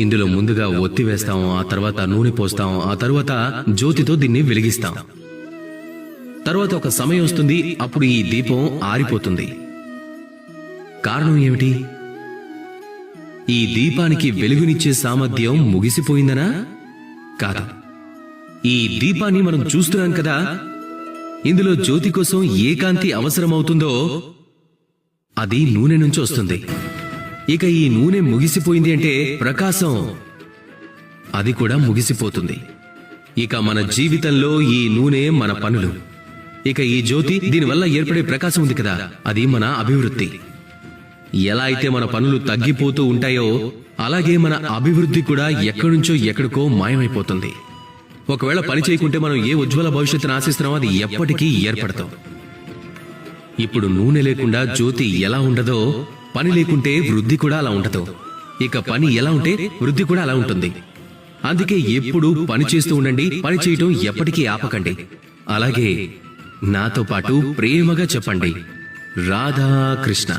ఇందులో ముందుగా ఒత్తి వేస్తాం, ఆ తర్వాత నూనె పోస్తాం, ఆ తర్వాత జ్యోతితో దీన్ని వెలిగిస్తాం. తర్వాత ఒక సమయం వస్తుంది, అప్పుడు ఈ దీపం ఆరిపోతుంది. కారణం ఏమిటి? ఈ దీపానికి వెలుగునిచ్చే సామర్థ్యం ముగిసిపోయిందనా? కాదు. ఈ దీపాన్ని మనం చూస్తున్నాం కదా, ఇందులో జ్యోతి కోసం ఏ కాంతి అవసరమవుతుందో అది నూనె నుంచి వస్తుంది. ఇక ఈ నూనె ముగిసిపోయింది అంటే ప్రకాశం అది కూడా ముగిసిపోతుంది. ఇక మన జీవితంలో ఈ నూనె మన పనులు. ఇక ఈ జ్యోతి, దీనివల్ల ఏర్పడే ప్రకాశం ఉంది కదా, అది మన అభివృద్ధి. ఎలా అయితే మన పనులు తగ్గిపోతూ ఉంటాయో అలాగే మన అభివృద్ధి కూడా ఎక్కడి నుంచో ఎక్కడికో మాయమైపోతుంది. ఒకవేళ పని చేయకుంటే మనం ఏ ఉజ్వల భవిష్యత్తును ఆశిస్తున్నామో అది ఎప్పటికీ ఏర్పడతాం. ఇప్పుడు నూనె లేకుండా జ్యోతి ఎలా ఉండదో, పని లేకుంటే వృద్ధి కూడా అలా ఉండదు. ఇక పని ఎలా ఉంటే వృద్ధి కూడా అలా ఉంటుంది. అందుకే ఎప్పుడూ పని చేస్తూ ఉండండి, పని చేయటం ఎప్పటికీ ఆపకండి. అలాగే నాతో పాటు ప్రేమగా చెప్పండి, రాధా కృష్ణ.